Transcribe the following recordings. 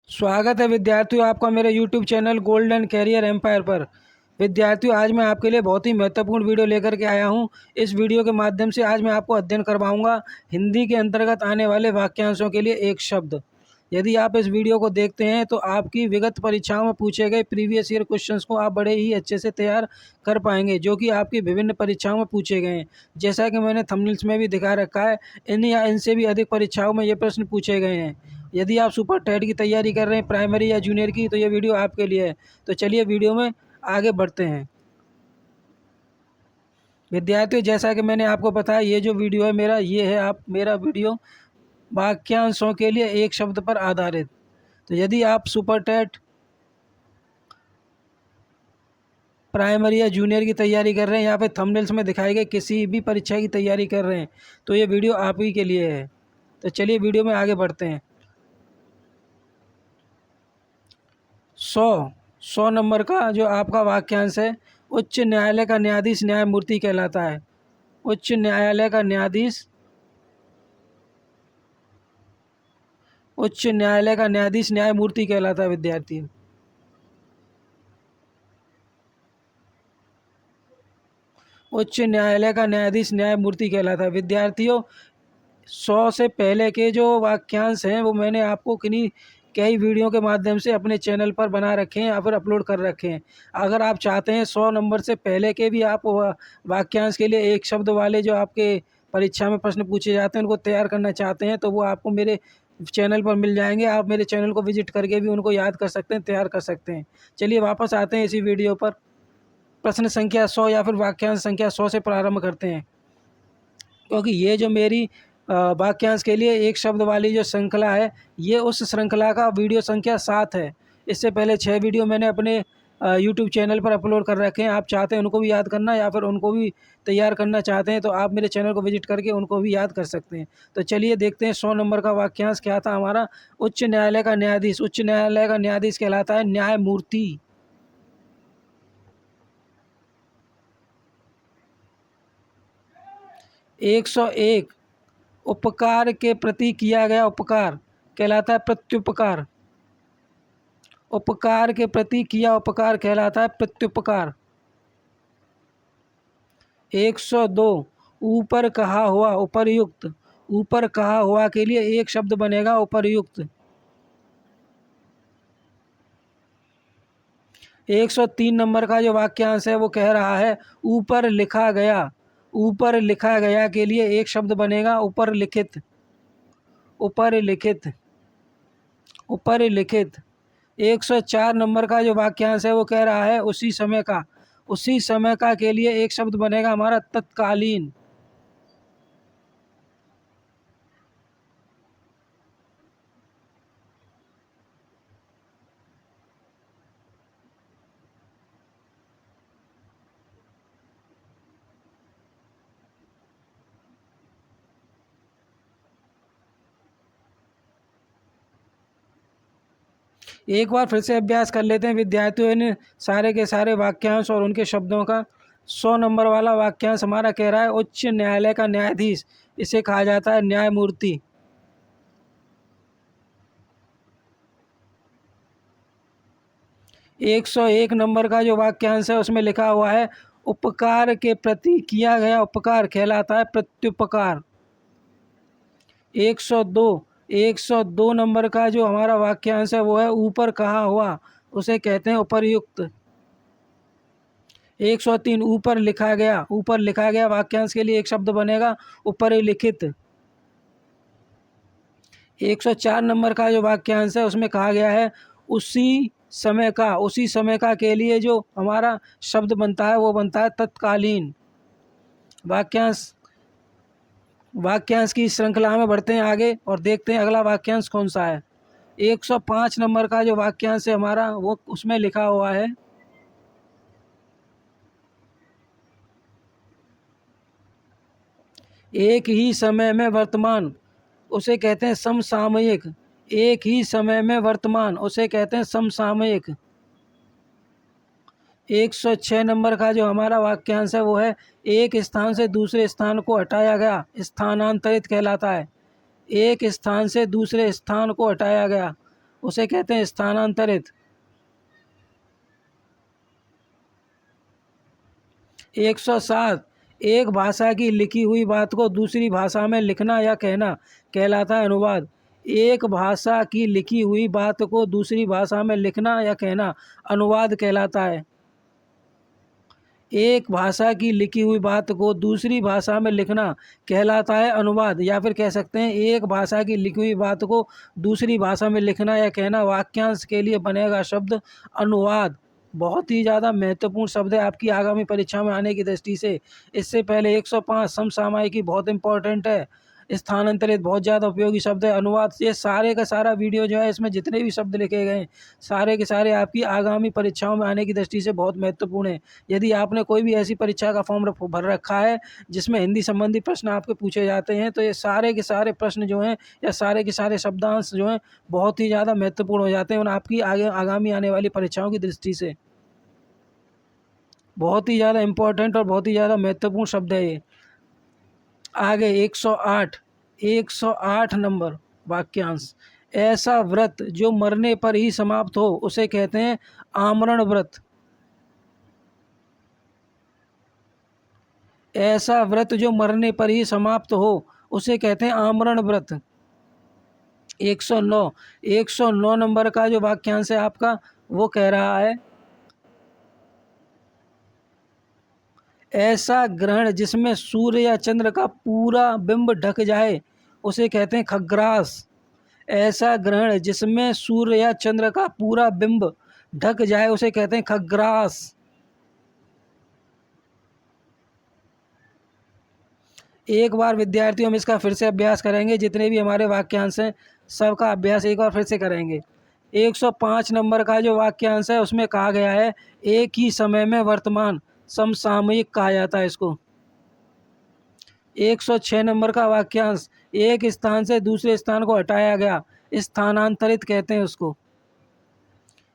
स्वागत है विद्यार्थियों आपका मेरे YouTube channel golden career empire पर। विद्यार्थियों, आज मैं आपके लिए बहुत ही महत्वपूर्ण वीडियो लेकर के आया हूं। इस वीडियो के माध्यम से आज मैं आपको अध्ययन करवाऊंगा हिंदी के अंतर्गत आने वाले वाक्यांशों के लिए एक शब्द। यदि आप इस वीडियो को देखते हैं तो आपकी विगत परीक्षाओं में पूछे गए प्रीवियस ईयर क्वेश्चंस को आप बड़े ही अच्छे से तैयार कर पाएंगे, जो कि आपकी विभिन्न परीक्षाओं में पूछे गए हैं। जैसा कि मैंने थंबनेल्स में भी दिखा रखा है, इन या इनसे भी अधिक परीक्षाओं में ये प्रश्न पूछे गए हैं। यदि आप सुपर टेट की तैयारी कर रहे हैं, प्राइमरी या जूनियर की, तो ये वीडियो आपके लिए है। तो चलिए वीडियो में आगे बढ़ते हैं। विद्यार्थियों, जैसा कि मैंने आपको बताया, ये जो वीडियो है मेरा, ये है मेरा वीडियो वाक्यांशों के लिए एक शब्द पर आधारित। तो यदि आप सुपर टेट, प्राइमरी या जूनियर की तैयारी कर रहे हैं या फिर थंबनेल्स में दिखाए गए किसी भी परीक्षा की तैयारी कर रहे हैं, तो ये वीडियो आप ही के लिए है। तो चलिए वीडियो में आगे बढ़ते हैं। 100 नंबर का जो आपका वाक्यांश है, उच्च न्यायालय का न्यायाधीश न्यायमूर्ति कहलाता है। उच्च न्यायालय का न्यायाधीश, उच्च न्यायालय का न्यायाधीश न्यायमूर्ति कहलाता है विद्यार्थी। उच्च न्यायालय का न्यायाधीश न्यायमूर्ति कहलाता है विद्यार्थियों। 100 से पहले के जो वाक्यांश हैं वो मैंने आपको किन्हीं कई वीडियो के माध्यम से अपने चैनल पर बना रखे हैं या फिर अपलोड कर रखे हैं। अगर आप चाहते हैं 100 नंबर से पहले के भी आप वाक्यांश के लिए एक शब्द वाले जो आपके परीक्षा में प्रश्न पूछे जाते हैं उनको तैयार करना चाहते हैं, तो वो आपको मेरे चैनल पर मिल जाएंगे। आप मेरे चैनल को विजिट करके भी उनको याद कर सकते हैं, तैयार कर सकते हैं। चलिए वापस आते हैं इसी वीडियो पर। प्रश्न संख्या 100 या फिर वाक्यांश संख्या 100 से प्रारंभ करते हैं, क्योंकि ये जो मेरी वाक्यांश के लिए एक शब्द वाली जो श्रृंखला है, ये उस श्रृंखला का वीडियो संख्या 7 है। इससे पहले 6 वीडियो मैंने अपने यूट्यूब चैनल पर अपलोड कर रखे हैं। आप चाहते हैं उनको भी याद करना या फिर उनको भी तैयार करना चाहते हैं, तो आप मेरे चैनल को विजिट करके उनको भी याद कर सकते हैं। तो चलिए देखते हैं 100 नंबर का वाक्यांश क्या था हमारा। उच्च न्यायालय का न्यायाधीश, उच्च न्यायालय का न्यायाधीश कहलाता है न्यायमूर्ति। 101 उपकार के प्रति किया गया उपकार कहलाता है प्रत्युपकार। उपकार के प्रति किया उपकार कहलाता है प्रत्युपकार। 102 ऊपर कहा हुआ उपर्युक्त। ऊपर कहा हुआ के लिए एक शब्द बनेगा उपर्युक्त। 103 नंबर का जो वाक्यांश है वो कह रहा है ऊपर लिखा गया। ऊपर लिखा गया के लिए एक शब्द बनेगा ऊपर लिखित। ऊपर लिखित, ऊपर लिखित। 104 नंबर का जो वाक्यांश है वो कह रहा है उसी समय का। उसी समय का के लिए एक शब्द बनेगा हमारा तत्कालीन। एक बार फिर से अभ्यास कर लेते हैं विद्यार्थियों इन सारे के सारे वाक्यांश और उनके शब्दों का। 100 नंबर वाला वाक्यांश हमारा कह रहा है उच्च न्यायालय का न्यायाधीश, इसे कहा जाता है न्यायमूर्ति। 101 नंबर का जो वाक्यांश है उसमें लिखा हुआ है उपकार के प्रति किया गया उपकार कहलाता है प्रत्युपकार। 102 नंबर का जो हमारा वाक्यांश है वो है ऊपर कहा हुआ, उसे कहते हैं उपर्युक्त। 103 ऊपर लिखा गया। ऊपर लिखा गया वाक्यांश के लिए एक शब्द बनेगा ऊपर लिखित। 104 नंबर का जो वाक्यांश है उसमें कहा गया है उसी समय का। उसी समय का के लिए जो हमारा शब्द बनता है वो बनता है तत्कालीन। वाक्यांश वाक्यांश की श्रृंखला में बढ़ते हैं आगे और देखते हैं अगला वाक्यांश कौन सा है। 105 नंबर का जो वाक्यांश है हमारा वो उसमें लिखा हुआ है एक ही समय में वर्तमान, उसे कहते हैं समसामयिक। एक ही समय में वर्तमान, उसे कहते हैं समसामयिक। 106 नंबर का जो हमारा वाक्यांश है वो है एक स्थान से दूसरे स्थान को हटाया गया, स्थानांतरित कहलाता है। एक स्थान से दूसरे स्थान को हटाया गया। उसे कहते हैं स्थानांतरित। 107, एक भाषा की लिखी हुई बात को दूसरी भाषा में लिखना या कहना कहलाता है अनुवाद। एक भाषा की लिखी हुई बात को दूसरी भाषा में लिखना या कहना अनुवाद कहलाता है। एक भाषा की लिखी हुई बात को दूसरी भाषा में लिखना कहलाता है अनुवाद, या फिर कह सकते हैं एक भाषा की लिखी हुई बात को दूसरी भाषा में लिखना या कहना वाक्यांश के लिए बनेगा शब्द अनुवाद। बहुत ही ज़्यादा महत्वपूर्ण शब्द है आपकी आगामी परीक्षा में आने की दृष्टि से। इससे पहले 105 समसामयिकी बहुत इंपॉर्टेंट है। स्थानांतरित बहुत ज़्यादा उपयोगी शब्द है। अनुवाद, ये सारे का सारा वीडियो जो है इसमें जितने भी शब्द लिखे गए हैं सारे के सारे आपकी आगामी परीक्षाओं में आने की दृष्टि से बहुत महत्वपूर्ण है। यदि आपने कोई भी ऐसी परीक्षा का फॉर्म भर रखा है जिसमें हिंदी संबंधी प्रश्न आपके पूछे जाते हैं तो ये सारे के सारे प्रश्न जो हैं या सारे के सारे शब्दांश जो हैं बहुत ही ज़्यादा महत्वपूर्ण हो जाते हैं और आपकी आगामी आने वाली परीक्षाओं की दृष्टि से बहुत ही ज़्यादा इम्पोर्टेंट और बहुत ही ज़्यादा महत्वपूर्ण शब्द है ये। आगे 108 नंबर वाक्यांश। ऐसा व्रत जो मरने पर ही समाप्त हो उसे कहते हैं आमरण व्रत। ऐसा व्रत जो मरने पर ही समाप्त हो उसे कहते हैं आमरण व्रत। 109 नंबर का जो वाक्यांश है आपका वो कह रहा है ऐसा ग्रहण जिसमें सूर्य या चंद्र का पूरा बिंब ढक जाए उसे कहते हैं खग्रास। ऐसा ग्रहण जिसमें सूर्य या चंद्र का पूरा बिंब ढक जाए उसे कहते हैं खग्रास। एक बार विद्यार्थियों हम इसका फिर से अभ्यास करेंगे, जितने भी हमारे वाक्यांश हैं सबका अभ्यास एक बार फिर से करेंगे। 105 नंबर का जो वाक्यांश है उसमें कहा गया है एक ही समय में वर्तमान समसामयिक कहा जाता है इसको। 106 नंबर का वाक्यांश एक स्थान से दूसरे स्थान को हटाया गया स्थानांतरित कहते हैं उसको।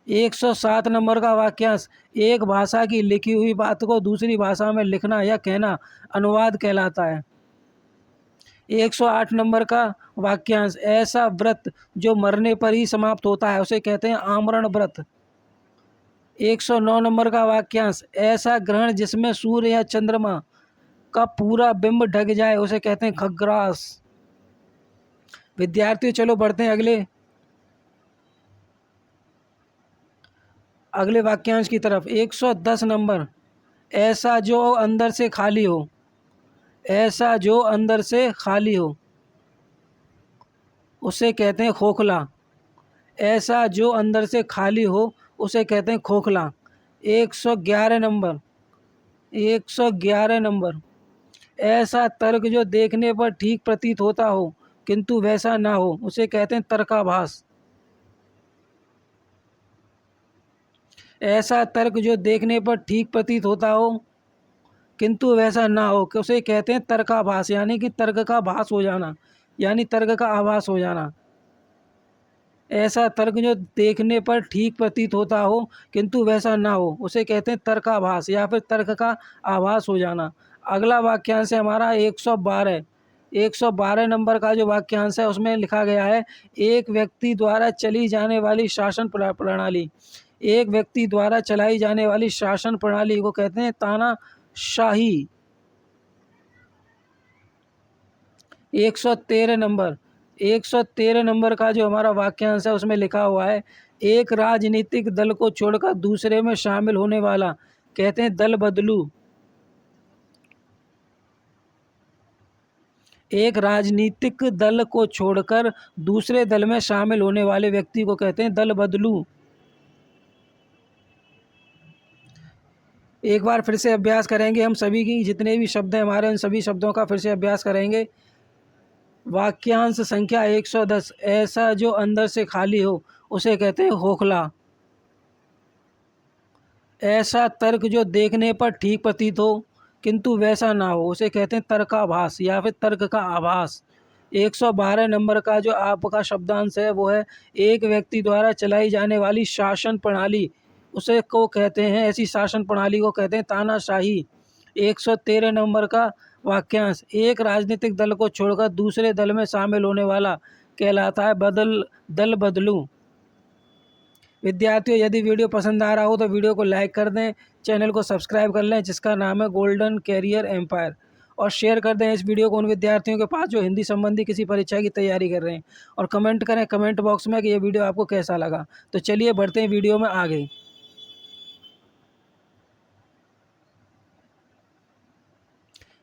107 नंबर का वाक्यांश एक भाषा की लिखी हुई बात को दूसरी भाषा में लिखना या कहना अनुवाद कहलाता है। 108 नंबर का वाक्यांश ऐसा व्रत जो मरने पर ही समाप्त होता है उसे कहते हैं आमरण व्रत। 109 नंबर का वाक्यांश ऐसा ग्रहण जिसमें सूर्य या चंद्रमा का पूरा बिंब ढक जाए उसे कहते हैं खग्रास। विद्यार्थियों चलो बढ़ते हैं अगले वाक्यांश की तरफ। 110 नंबर ऐसा जो अंदर से खाली हो। ऐसा जो अंदर से खाली हो उसे कहते हैं खोखला। ऐसा जो अंदर से खाली हो उसे कहते हैं खोखला। 111 नंबर 111 नंबर ऐसा तर्क जो देखने पर ठीक प्रतीत होता हो किंतु वैसा ना हो उसे कहते हैं तर्काभास। ऐसा तर्क जो देखने पर ठीक प्रतीत होता हो किंतु वैसा ना हो कि उसे कहते हैं तर्काभास, यानी कि तर्क का भास हो जाना, यानी तर्क का आभास हो जाना। ऐसा तर्क जो देखने पर ठीक प्रतीत होता हो किंतु वैसा ना हो उसे कहते हैं तर्काभास या फिर तर्क का आभास हो जाना। अगला वाक्यांश है हमारा 112 नंबर का जो वाक्यांश है उसमें लिखा गया है एक व्यक्ति द्वारा चली जाने वाली शासन प्रणाली। एक व्यक्ति द्वारा चलाई जाने वाली शासन प्रणाली को कहते हैं तानाशाही। 113 नंबर का जो हमारा वाक्यांश है उसमें लिखा हुआ है एक राजनीतिक दल को छोड़कर दूसरे में शामिल होने वाला कहते हैं दल बदलू। एक राजनीतिक दल को छोड़कर दूसरे दल में शामिल होने वाले व्यक्ति को कहते हैं दल बदलू। एक बार फिर से अभ्यास करेंगे हम सभी की जितने भी शब्द हैं हमारे उन सभी शब्दों का फिर से अभ्यास करेंगे। वाक्यांश संख्या 110 ऐसा जो अंदर से खाली हो उसे कहते हैं खोखला। ऐसा तर्क जो देखने पर ठीक प्रतीत हो किंतु वैसा ना हो उसे कहते हैं तर्काभास या फिर तर्क का आभास। 112 नंबर का जो आपका शब्दांश है वो है एक व्यक्ति द्वारा चलाई जाने वाली शासन प्रणाली उसे को कहते हैं ऐसी शासन प्रणाली को कहते हैं तानाशाही। 113 नंबर का वाक्यांश एक राजनीतिक दल को छोड़कर दूसरे दल में शामिल होने वाला कहलाता है दल बदलू। विद्यार्थियों, यदि वीडियो पसंद आ रहा हो तो वीडियो को लाइक कर दें, चैनल को सब्सक्राइब कर लें जिसका नाम है गोल्डन कैरियर एम्पायर, और शेयर कर दें इस वीडियो को उन विद्यार्थियों के पास जो हिंदी संबंधी किसी परीक्षा की तैयारी कर रहे हैं, और कमेंट करें कमेंट बॉक्स में कि ये वीडियो आपको कैसा लगा। तो चलिए बढ़ते हैं वीडियो में आगे।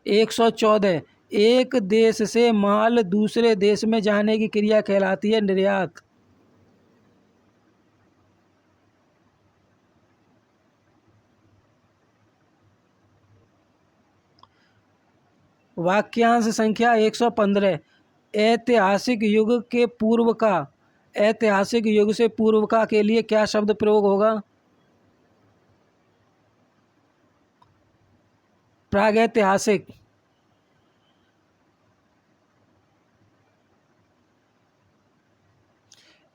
114, एक देश से माल दूसरे देश में जाने की क्रिया कहलाती है निर्यात। वाक्यांश संख्या 115, ऐतिहासिक युग के पूर्व का, ऐतिहासिक युग से पूर्व का के लिए क्या शब्द प्रयोग होगा? प्रागैतिहासिक।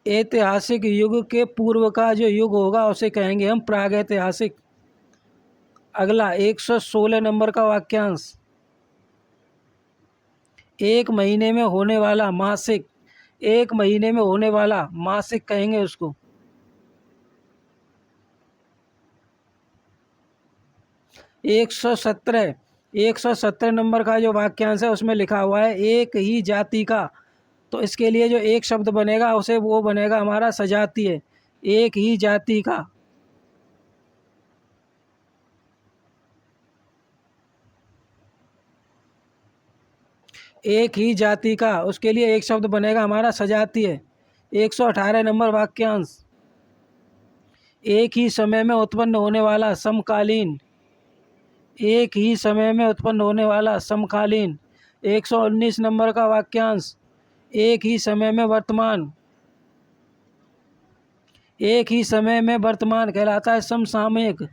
ऐतिहासिक युग के पूर्व का जो युग होगा उसे कहेंगे हम प्रागैतिहासिक। अगला 116 नंबर का वाक्यांश, एक महीने में होने वाला मासिक, एक महीने में होने वाला मासिक कहेंगे उसको। 117, 117 नंबर का जो वाक्यांश है उसमें लिखा हुआ है एक ही जाति का, तो इसके लिए जो एक शब्द बनेगा उसे वो बनेगा हमारा सजातीय, एक ही जाति का। एक ही जाति का, उसके लिए एक शब्द बनेगा हमारा सजातीय। 118 नंबर वाक्यांश, एक ही समय में उत्पन्न होने वाला समकालीन, एक ही समय में उत्पन्न होने वाला समकालीन। 119 नंबर का वाक्यांश, एक ही समय में वर्तमान, एक ही समय में वर्तमान कहलाता है समसामयिक।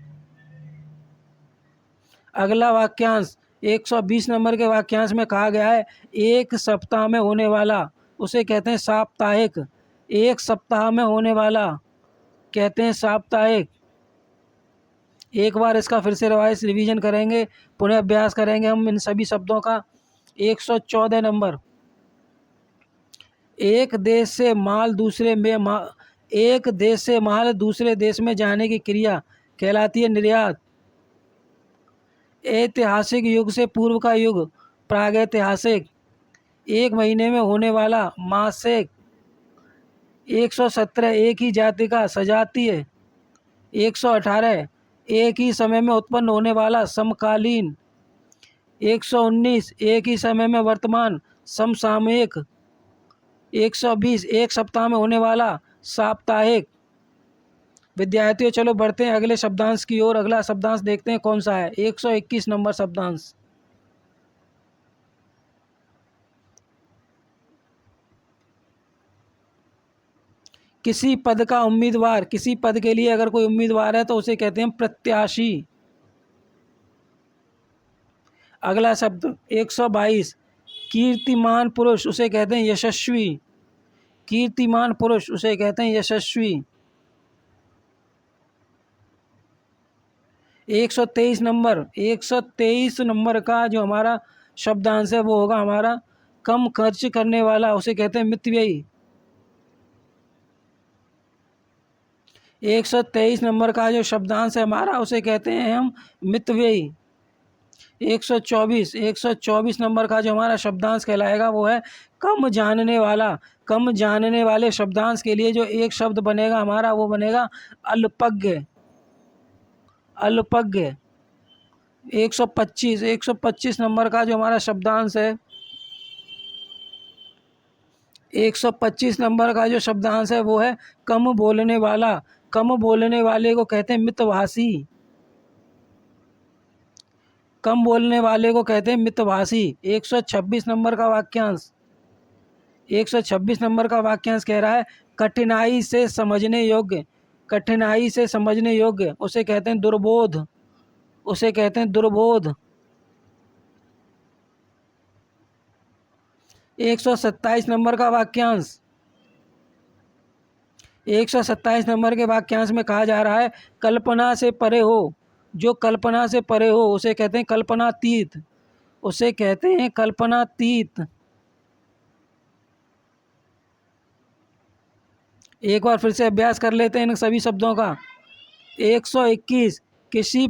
अगला वाक्यांश 120 नंबर के वाक्यांश में कहा गया है एक सप्ताह में होने वाला, उसे कहते हैं साप्ताहिक, एक सप्ताह में होने वाला कहते हैं साप्ताहिक। एक बार इसका फिर से रिवीजन करेंगे, पुनः अभ्यास करेंगे हम इन सभी शब्दों का। 114 नंबर, एक देश से माल दूसरे में एक देश से माल दूसरे देश में जाने की क्रिया कहलाती है निर्यात। ऐतिहासिक युग से पूर्व का युग प्रागैतिहासिक, एक महीने में होने वाला मासिक। 117, एक ही जाति का सजातीय। 118, एक ही समय में उत्पन्न होने वाला समकालीन। 119, एक ही समय में वर्तमान समसामयिक। 120, एक सप्ताह में होने वाला साप्ताहिक। विद्यार्थियों चलो बढ़ते हैं अगले शब्दांश की ओर। अगला शब्दांश देखते हैं कौन सा है। 121 नंबर शब्दांश, किसी पद का उम्मीदवार, किसी पद के लिए अगर कोई उम्मीदवार है तो उसे कहते हैं प्रत्याशी। अगला शब्द 122, कीर्तिमान पुरुष, उसे कहते हैं यशस्वी, कीर्तिमान पुरुष उसे कहते हैं यशस्वी। 123 नंबर, 123 नंबर का जो हमारा शब्दांश है वो होगा हमारा कम खर्च करने वाला, उसे कहते हैं मितव्ययी। 123 नंबर का जो शब्दांश है हमारा उसे कहते हैं हम मितव्ययी। 124, 124 नंबर का जो हमारा शब्दांश कहलाएगा वो है कम जानने वाला। कम जानने वाले शब्दांश के लिए जो एक शब्द बनेगा हमारा वो बनेगा अल्पज्ञ, अल्पज्ञ। 125, 125 नंबर का जो हमारा शब्दांश है, 125 नंबर का जो शब्दांश है वो है कम बोलने वाला। कम बोलने वाले को कहते हैं मितभाषी, कम बोलने वाले को कहते हैं मितभाषी। 126 नंबर का वाक्यांश, 126 नंबर का वाक्यांश कह रहा है कठिनाई से समझने योग्य, कठिनाई से समझने योग्य उसे कहते हैं दुर्बोध, उसे कहते हैं दुर्बोध। 127 नंबर का वाक्यांश, 127 नंबर के वाक्यांश में कहा जा रहा है कल्पना से परे हो, जो कल्पना से परे हो उसे कहते हैं कल्पनातीत, उसे कहते हैं कल्पनातीत। एक बार फिर से अभ्यास कर लेते हैं इन सभी शब्दों का। 121 किसी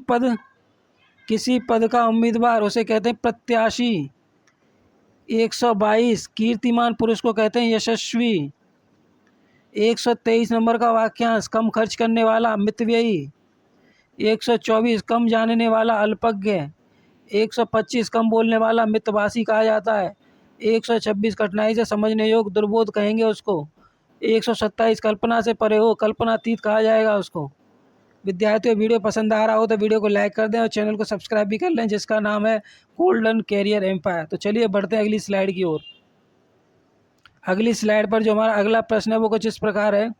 पद का उम्मीदवार उसे कहते हैं प्रत्याशी। 122 कीर्तिमान पुरुष को कहते हैं यशस्वी। 123 नंबर का वाक्यांश कम खर्च करने वाला मितव्ययी। 124 कम जानने वाला अल्पज्ञ। 125 कम बोलने वाला मितभाषी कहा जाता है। 126 कठिनाई से समझने योग्य दुर्बोध कहेंगे उसको। 127 कल्पना से परे हो, कल्पनातीत कहा जाएगा उसको। विद्यार्थियों, वीडियो पसंद आ रहा हो तो वीडियो को लाइक कर दें और चैनल को सब्सक्राइब भी कर लें, जिसका नाम है गोल्डन कैरियर एम्पायर। तो चलिए बढ़ते हैं अगली स्लाइड की ओर। अगली स्लाइड पर जो हमारा अगला प्रश्न है वो कुछ इस प्रकार है।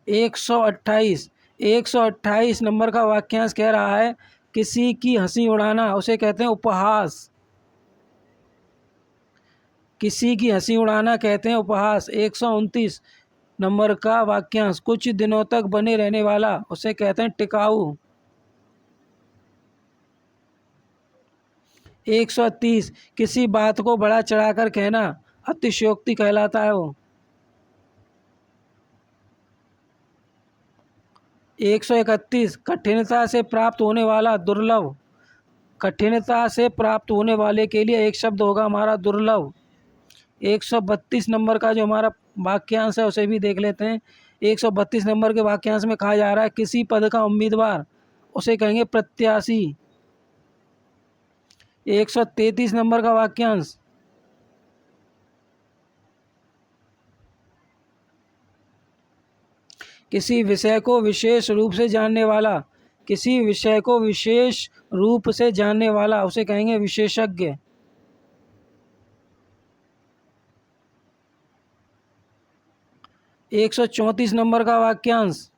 128 नंबर का वाक्यांश कह रहा है किसी की हंसी उड़ाना उसे कहते हैं उपहास। किसी की हंसी उड़ाना कहते हैं उपहास। 129 नंबर का वाक्यांश कुछ दिनों तक बने रहने वाला उसे कहते हैं टिकाऊ। 130 किसी बात को बढ़ा चढ़ाकर कहना अतिशयोक्ति कहलाता है वो। 131 कठिनता से प्राप्त होने वाला दुर्लभ। कठिनता से प्राप्त होने वाले के लिए एक शब्द होगा हमारा दुर्लभ। 132 नंबर का जो हमारा वाक्यांश है उसे भी देख लेते हैं। 132 नंबर के वाक्यांश में कहा जा रहा है किसी पद का उम्मीदवार उसे कहेंगे प्रत्याशी। 133 नंबर का वाक्यांश किसी विषय को विशेष रूप से जानने वाला। किसी विषय को विशेष रूप से जानने वाला उसे कहेंगे विशेषज्ञ। 134 नंबर का वाक्यांश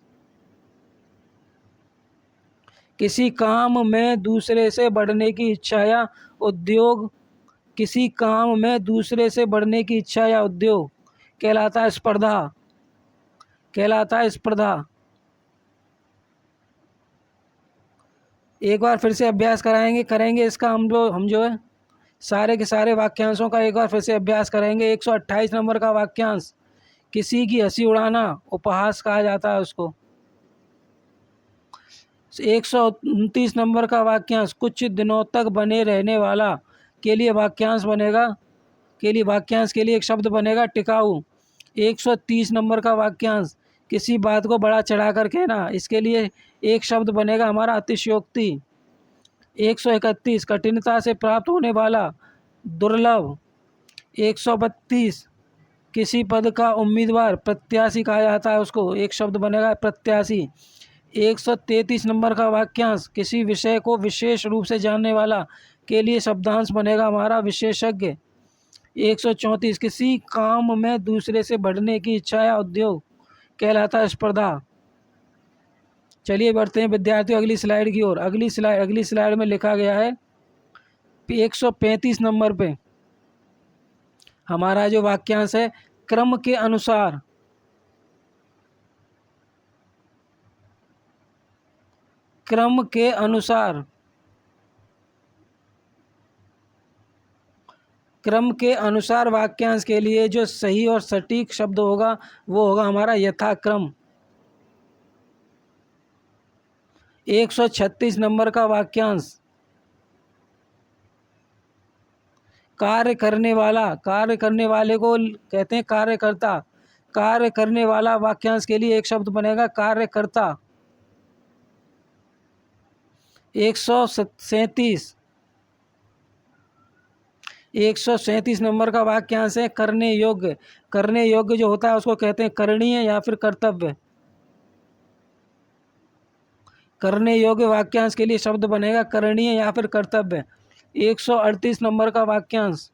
किसी काम में दूसरे से बढ़ने की इच्छा या उद्योग। किसी काम में दूसरे से बढ़ने की इच्छा या उद्योग कहलाता है स्पर्धा। कहलाता है स्पर्धा। एक बार फिर से अभ्यास करेंगे इसका हम जो है सारे के सारे वाक्यांशों का एक बार फिर से अभ्यास करेंगे। 128 नंबर का वाक्यांश किसी की हंसी उड़ाना उपहास कहा जाता है उसको। 129 नंबर का वाक्यांश कुछ दिनों तक बने रहने वाला के लिए वाक्यांश बनेगा वाक्यांश के लिए एक शब्द बनेगा टिकाऊ। 130 नंबर का वाक्यांश किसी बात को बड़ा चढ़ाकर कहना, इसके लिए एक शब्द बनेगा हमारा अतिशयोक्ति। 131 कठिनता से प्राप्त होने वाला दुर्लभ। 132 किसी पद का उम्मीदवार प्रत्याशी कहा जाता है उसको, एक शब्द बनेगा प्रत्याशी। 133 नंबर का वाक्यांश किसी विषय को विशेष रूप से जानने वाला के लिए शब्दांश बनेगा हमारा विशेषज्ञ। 134 किसी काम में दूसरे से बढ़ने की इच्छा या उद्योग कहलाता है स्पर्धा। चलिए बढ़ते हैं विद्यार्थियों अगली स्लाइड की ओर। अगली स्लाइड में लिखा गया है 135 नंबर पे हमारा जो वाक्यांश है क्रम के अनुसार। क्रम के अनुसार। क्रम के अनुसार वाक्यांश के लिए जो सही और सटीक शब्द होगा वो होगा हमारा यथाक्रम। 136 नंबर का वाक्यांश कार्य करने वाले को कहते हैं कार्यकर्ता। कार्य करने वाला वाक्यांश के लिए एक शब्द बनेगा कार्यकर्ता। 137 नंबर का वाक्यांश है करने योग्य। करने योग्य जो होता है उसको कहते हैं करणीय या फिर कर्तव्य। करने योग्य वाक्यांश के लिए शब्द बनेगा करणीय या फिर कर्तव्य। 138 नंबर का वाक्यांश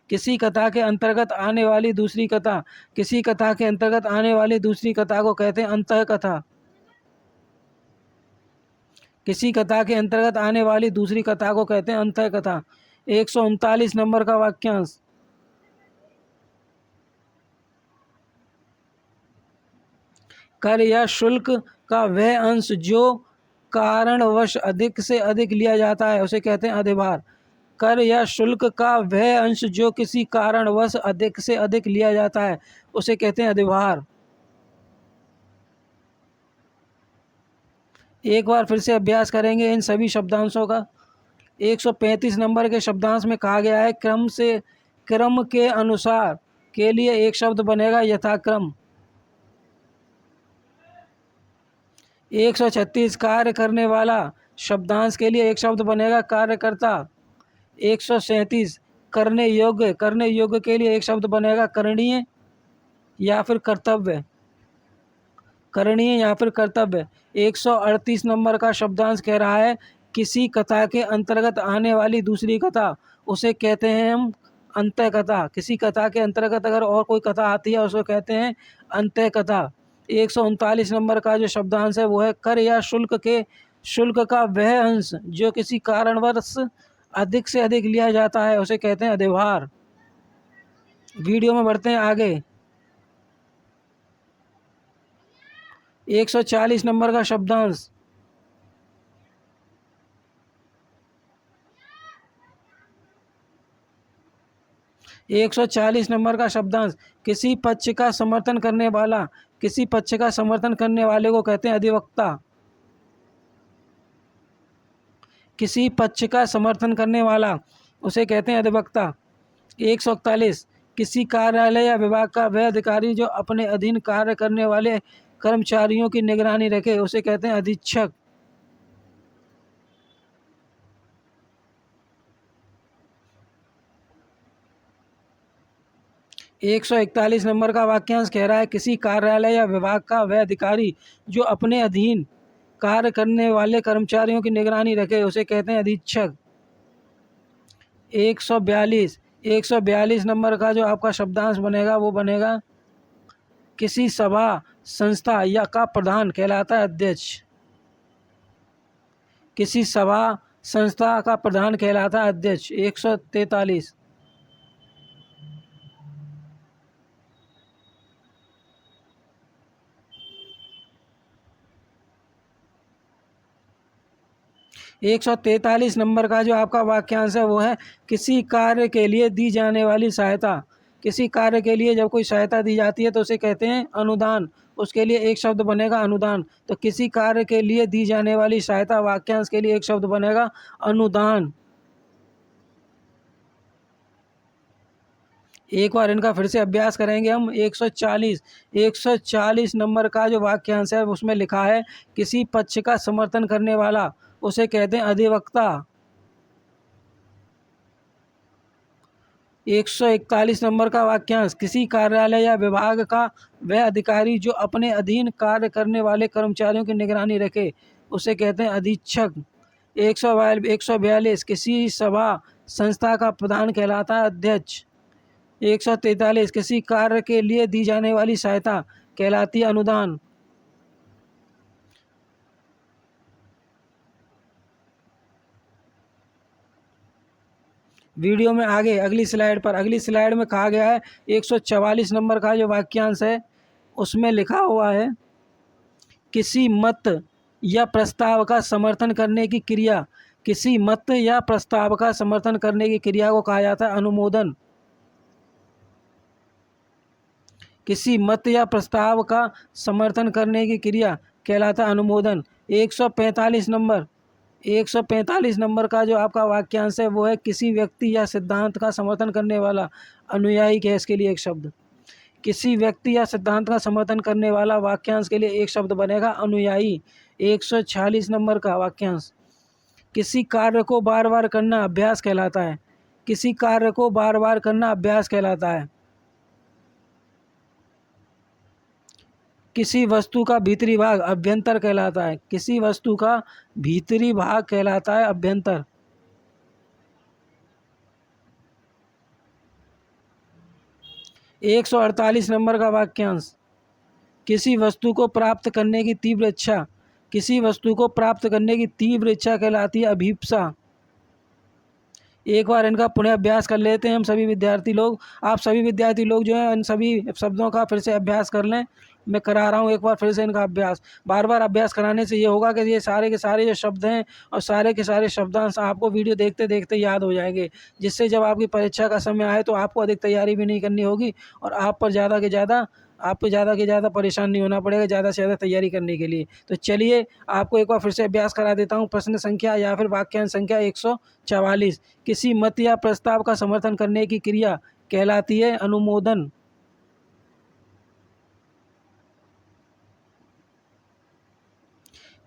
किसी कथा के अंतर्गत आने वाली दूसरी कथा। किसी कथा के अंतर्गत आने वाली दूसरी कथा को कहते हैं अंतः कथा। किसी कथा के अंतर्गत आने वाली दूसरी कथा को कहते हैं अंतः कथा। 139 नंबर का वाक्यांश कर या शुल्क का वह अंश जो कारणवश अधिक से अधिक लिया जाता है उसे कहते हैं अधिभार। कर या शुल्क का वह अंश जो किसी कारणवश अधिक से अधिक लिया जाता है उसे कहते हैं अधिभार। एक बार फिर से अभ्यास करेंगे इन सभी शब्दांशों का। 135 नंबर के शब्दांश में कहा गया है क्रम के अनुसार के लिए एक शब्द बनेगा यथाक्रम। 136 कार्य करने वाला शब्दांश के लिए एक शब्द बनेगा कार्यकर्ता। 137 करने योग्य के लिए एक शब्द बनेगा करणीय या फिर कर्तव्य। 138 नंबर का शब्दांश कह रहा है किसी कथा के अंतर्गत आने वाली दूसरी कथा उसे कहते हैं हम अंतः कथा। किसी कथा के अंतर्गत अगर और कोई कथा आती है उसको कहते हैं अंतः कथा। 139 नंबर का जो शब्दांश है वो है कर या शुल्क का वह अंश जो किसी कारणवश अधिक से अधिक लिया जाता है उसे कहते हैं अधिभार। वीडियो में बढ़ते हैं आगे। 140 नंबर का शब्दांश 140 नंबर का शब्दांश किसी पक्ष का समर्थन करने वाला किसी पक्ष का समर्थन करने वाले को कहते हैं अधिवक्ता। किसी पक्ष का समर्थन करने वाला उसे कहते हैं अधिवक्ता। 141 किसी कार्यालय या विभाग का वह अधिकारी जो अपने अधीन कार्य करने वाले कर्मचारियों की निगरानी रखे उसे कहते हैं अधीक्षक। 141 नंबर का वाक्यांश कह रहा है किसी कार्यालय या विभाग का वह अधिकारी जो अपने अधीन कार्य करने वाले कर्मचारियों की निगरानी रखे उसे कहते हैं अधीक्षक। 142 नंबर का जो आपका शब्दांश बनेगा वो बनेगा किसी सभा संस्था या का प्रधान कहलाता है अध्यक्ष। किसी सभा संस्था का प्रधान कहलाता है अध्यक्ष। 143 143 नंबर का जो आपका वाक्यांश है वो है किसी कार्य के लिए दी जाने वाली सहायता। किसी कार्य के लिए जब कोई सहायता दी जाती है तो उसे कहते हैं अनुदान। उसके लिए एक शब्द बनेगा अनुदान। तो किसी कार्य के लिए दी जाने वाली सहायता वाक्यांश के लिए एक शब्द बनेगा अनुदान। एक बार इनका फिर से अभ्यास करेंगे हम। 140 नंबर का जो वाक्यांश है उसमें लिखा है किसी पक्ष का समर्थन करने वाला उसे कहते हैं अधिवक्ता। 141 नंबर का वाक्यांश किसी कार्यालय या विभाग का वह अधिकारी जो अपने अधीन कार्य करने वाले कर्मचारियों की निगरानी रखे उसे कहते हैं अधीक्षक। 142 किसी सभा संस्था का प्रधान कहलाता है अध्यक्ष। 143 किसी कार्य के लिए दी जाने वाली सहायता कहलाती है अनुदान। वीडियो में आगे अगली स्लाइड में कहा गया है 144 नंबर का जो वाक्यांश है उसमें लिखा हुआ है किसी मत या प्रस्ताव का समर्थन करने की क्रिया। किसी मत या प्रस्ताव का समर्थन करने की क्रिया को कहा जाता है अनुमोदन। किसी मत या प्रस्ताव का समर्थन करने की क्रिया कहलाता है अनुमोदन। 145 नंबर का जो आपका वाक्यांश है वो है किसी व्यक्ति या सिद्धांत का समर्थन करने वाला अनुयायी है इसके लिए एक शब्द। किसी व्यक्ति या सिद्धांत का समर्थन करने वाला वाक्यांश के लिए एक शब्द बनेगा अनुयायी। 146 नंबर का वाक्यांश किसी कार्य को बार बार करना अभ्यास कहलाता है। किसी कार्य को बार बार करना अभ्यास कहलाता है। किसी वस्तु का भीतरी भाग अभ्यंतर कहलाता है। किसी वस्तु का भीतरी भाग कहलाता है अभ्यंतर। एक 148 नंबर का वाक्यांश किसी वस्तु को प्राप्त करने की तीव्र इच्छा। किसी वस्तु को प्राप्त करने की तीव्र इच्छा कहलाती है अभीप्सा। एक बार इनका पुनः अभ्यास कर लेते हैं हम सभी विद्यार्थी लोग। आप सभी विद्यार्थी लोग जो हैं इन सभी शब्दों का फिर से अभ्यास कर लें। मैं करा रहा हूँ एक बार फिर से इनका अभ्यास। बार बार अभ्यास कराने से ये होगा कि ये सारे के सारे जो शब्द हैं और सारे के सारे शब्दांश आपको वीडियो देखते देखते याद हो जाएंगे, जिससे जब आपकी परीक्षा का समय आए तो आपको अधिक तैयारी भी नहीं करनी होगी और आपको ज़्यादा से ज़्यादा परेशान नहीं होना पड़ेगा ज़्यादा से ज़्यादा तैयारी करने के लिए। तो चलिए आपको एक बार फिर से अभ्यास करा देता हूँ। प्रश्न संख्या या फिर वाक्यांश संख्या 144। किसी मत या प्रस्ताव का समर्थन करने की क्रिया कहलाती है अनुमोदन।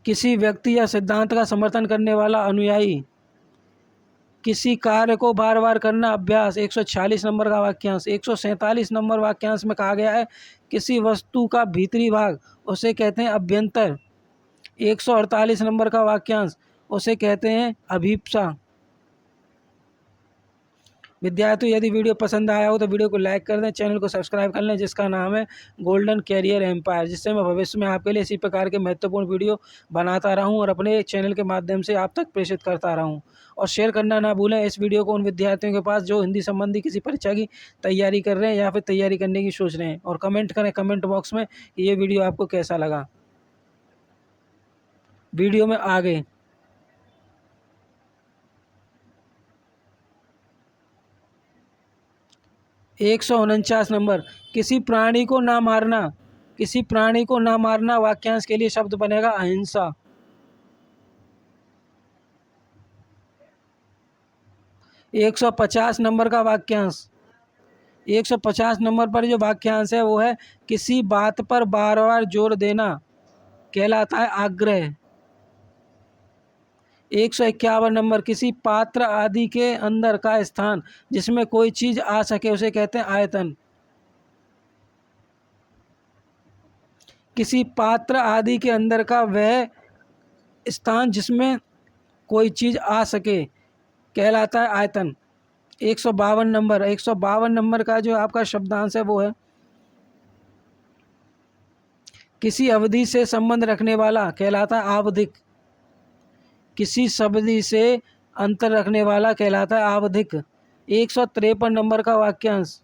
किसी व्यक्ति या सिद्धांत का समर्थन करने वाला अनुयायी। किसी कार्य को बार बार करना अभ्यास। 146 नंबर का वाक्यांश। 147 नंबर वाक्यांश में कहा गया है किसी वस्तु का भीतरी भाग उसे कहते हैं अभ्यंतर। 148 नंबर का वाक्यांश उसे कहते हैं अभीप्सा। विद्यार्थियों यदि वीडियो पसंद आया हो तो वीडियो को लाइक कर दें, चैनल को सब्सक्राइब कर लें जिसका नाम है गोल्डन कैरियर एम्पायर, जिससे मैं भविष्य में आपके लिए इसी प्रकार के महत्वपूर्ण वीडियो बनाता रहूं और अपने चैनल के माध्यम से आप तक प्रेषित करता रहूं। और शेयर करना ना भूलें इस वीडियो को उन विद्यार्थियों के पास जो हिंदी संबंधी किसी परीक्षा की तैयारी कर रहे हैं या फिर तैयारी करने की सोच रहे हैं। और कमेंट करें कमेंट बॉक्स में कि ये वीडियो आपको कैसा लगा। वीडियो में आगे 149 नंबर किसी प्राणी को ना मारना। किसी प्राणी को ना मारना वाक्यांश के लिए शब्द बनेगा अहिंसा। 150 नंबर का वाक्यांश। 150 नंबर पर जो वाक्यांश है वो है किसी बात पर बार बार जोर देना कहलाता है आग्रह। 151 नंबर किसी पात्र आदि के अंदर का स्थान जिसमें कोई चीज आ सके उसे कहते हैं आयतन। किसी पात्र आदि के अंदर का वह स्थान जिसमें कोई चीज आ सके कहलाता है आयतन। 152 नंबर का जो आपका शब्दांश है वो है किसी अवधि से संबंध रखने वाला कहलाता है आवधिक। किसी अवधि से अंतर रखने वाला कहलाता है आवधिक। 153 नंबर का वाक्यांश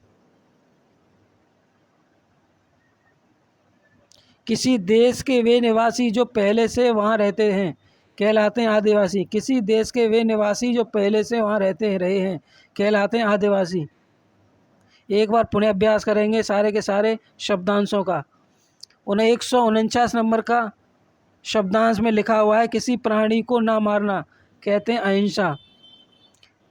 किसी देश के वे निवासी जो पहले से वहाँ रहते हैं कहलाते हैं आदिवासी। किसी देश के वे निवासी जो पहले से वहाँ रहे हैं कहलाते हैं आदिवासी। एक बार पुनः अभ्यास करेंगे सारे के सारे शब्दांशों का। उन्हें 149 नंबर का शब्दांश में लिखा हुआ है किसी प्राणी को ना मारना कहते हैं अहिंसा।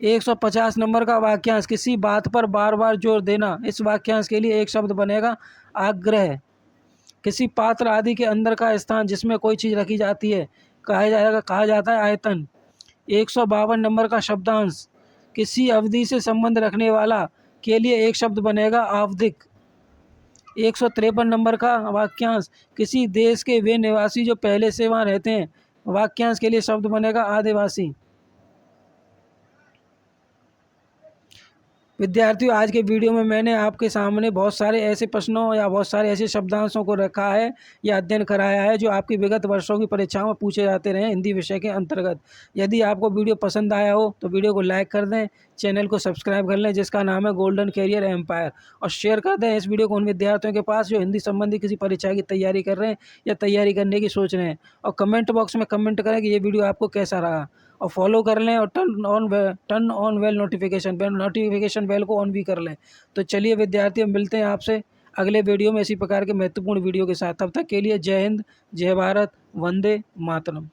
150 नंबर का वाक्यांश किसी बात पर बार बार जोर देना। इस वाक्यांश के लिए एक शब्द बनेगा आग्रह। किसी पात्र आदि के अंदर का स्थान जिसमें कोई चीज़ रखी जाती है कहा जाता है आयतन। 152 नंबर का शब्दांश किसी अवधि से संबंध रखने वाला के लिए एक शब्द बनेगा आवधिक। 153 नंबर का वाक्यांश किसी देश के वे निवासी जो पहले से वहाँ रहते हैं वाक्यांश के लिए शब्द बनेगा आदिवासी। विद्यार्थियों आज के वीडियो में मैंने आपके सामने बहुत सारे ऐसे प्रश्नों या बहुत सारे ऐसे शब्दांशों को रखा है या अध्ययन कराया है जो आपकी विगत वर्षों की परीक्षाओं में पूछे जाते रहे हिंदी विषय के अंतर्गत। यदि आपको वीडियो पसंद आया हो तो वीडियो को लाइक कर दें, चैनल को सब्सक्राइब कर लें जिसका नाम है गोल्डन कैरियर एम्पायर, और शेयर कर दें इस वीडियो को उन विद्यार्थियों के पास जो हिंदी संबंधी किसी परीक्षा की तैयारी कर रहे हैं या तैयारी करने की सोच रहे हैं। और कमेंट बॉक्स में कमेंट करें कि ये वीडियो आपको कैसा रहा, और फॉलो कर लें और turn on well notification bell को ऑन भी कर लें। तो चलिए विद्यार्थियों मिलते हैं आपसे अगले वीडियो में इसी प्रकार के महत्वपूर्ण वीडियो के साथ। तब तक के लिए जय हिंद, जय भारत, वंदे मातरम।